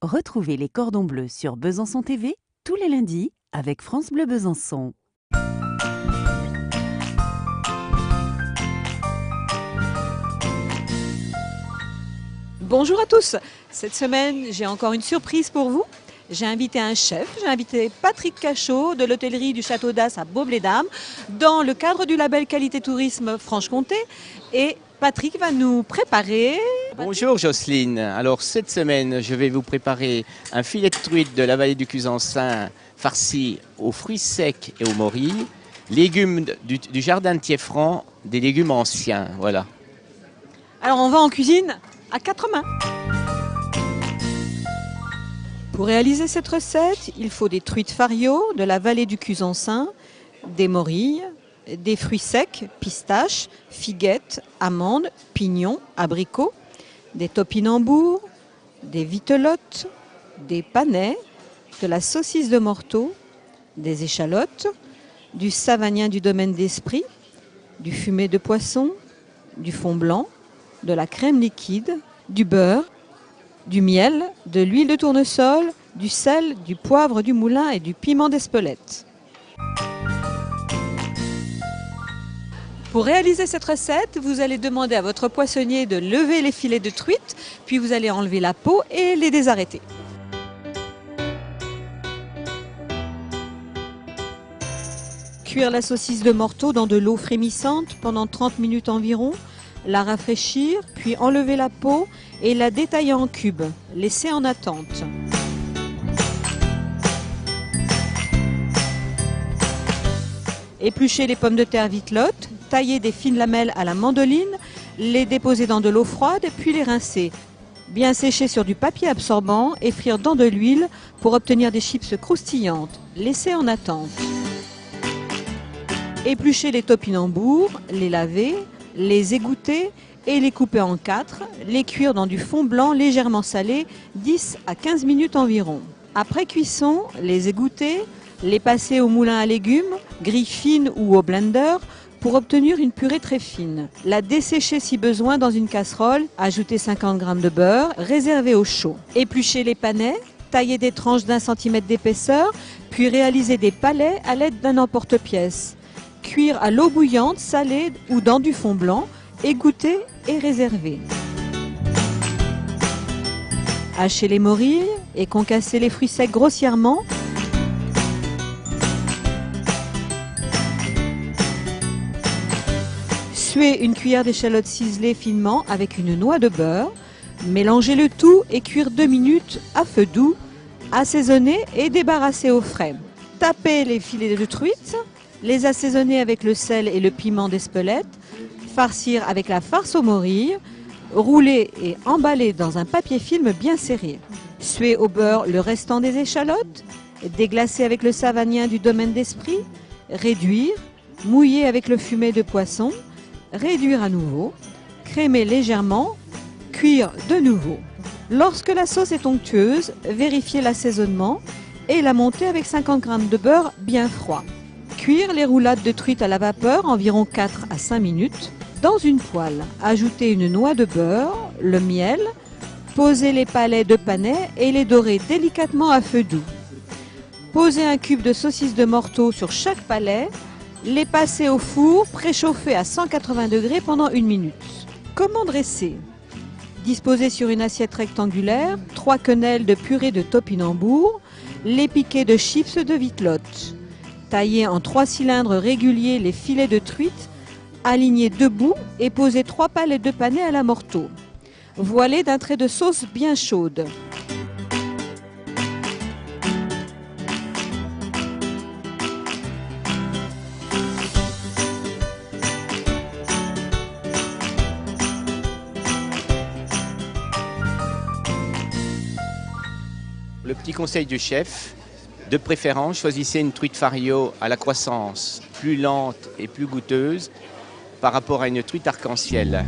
Retrouvez les cordons bleus sur Besançon TV tous les lundis avec France Bleu Besançon. Bonjour à tous. Cette semaine, j'ai encore une surprise pour vous. J'ai invité un chef, j'ai invité Patrick Cachot de l'hôtellerie du Château d'As à Beaume-les-Dames dans le cadre du label Qualité Tourisme Franche-Comté. Et Patrick va nous préparer... Bonjour Jocelyne. Alors cette semaine, je vais vous préparer un filet de truite de la vallée du Cusançin farci aux fruits secs et aux morilles, légumes du jardin de Thieffrans, des légumes anciens. Voilà. Alors on va en cuisine à quatre mains. Pour réaliser cette recette, il faut des truites fario de la vallée du Cusançin, des morilles, des fruits secs, pistaches, figuettes, amandes, pignons, abricots, des topinambours, des vitelottes, des panais, de la saucisse de morteau, des échalotes, du savagnin du domaine d'Esprit, du fumet de poisson, du fond blanc, de la crème liquide, du beurre, du miel, de l'huile de tournesol, du sel, du poivre du moulin et du piment d'Espelette. Pour réaliser cette recette, vous allez demander à votre poissonnier de lever les filets de truite, puis vous allez enlever la peau et les désarrêter. Cuire la saucisse de morteau dans de l'eau frémissante pendant 30 minutes environ, la rafraîchir, puis enlever la peau et la détailler en cubes, laisser en attente. Éplucher les pommes de terre vitelottes, tailler des fines lamelles à la mandoline, les déposer dans de l'eau froide puis les rincer. Bien sécher sur du papier absorbant et frire dans de l'huile pour obtenir des chips croustillantes. Laisser en attente. Éplucher les topinambours, les laver, les égoutter et les couper en 4, les cuire dans du fond blanc légèrement salé 10 à 15 minutes environ. Après cuisson, les égoutter, les passer au moulin à légumes, grille fine ou au blender pour obtenir une purée très fine. La dessécher si besoin dans une casserole, ajouter 50 g de beurre, réserver au chaud. Éplucher les panais, tailler des tranches d'1 cm d'épaisseur, puis réaliser des palets à l'aide d'un emporte-pièce. Cuire à l'eau bouillante, salée ou dans du fond blanc, égoutter et réserver. Hacher les morilles et concasser les fruits secs grossièrement. Suer une cuillère d'échalotes ciselées finement avec une noix de beurre. Mélanger le tout et cuire 2 minutes à feu doux. Assaisonner et débarrasser au frais. Taper les filets de truite. Les assaisonner avec le sel et le piment d'Espelette, farcir avec la farce aux morilles, rouler et emballer dans un papier film bien serré. Suer au beurre le restant des échalotes, déglacer avec le savagnin du domaine d'Esprit, réduire, mouiller avec le fumet de poisson, réduire à nouveau, crémer légèrement, cuire de nouveau. Lorsque la sauce est onctueuse, vérifiez l'assaisonnement et la monter avec 50 g de beurre bien froid. Cuire les roulades de truite à la vapeur environ 4 à 5 minutes. Dans une poêle, ajoutez une noix de beurre, le miel, posez les palets de panais et les dorez délicatement à feu doux. Posez un cube de saucisse de morteau sur chaque palet, les passer au four préchauffé à 180 degrés pendant 1 minute. Comment dresser? Disposez sur une assiette rectangulaire 3 quenelles de purée de topinambour, les piquets de chips de vitelotte. Taillez en 3 cylindres réguliers les filets de truite, alignez debout et posez 3 palets de panais à la morteau. Voilez d'un trait de sauce bien chaude. Le petit conseil du chef, de préférence, choisissez une truite fario à la croissance plus lente et plus goûteuse par rapport à une truite arc-en-ciel.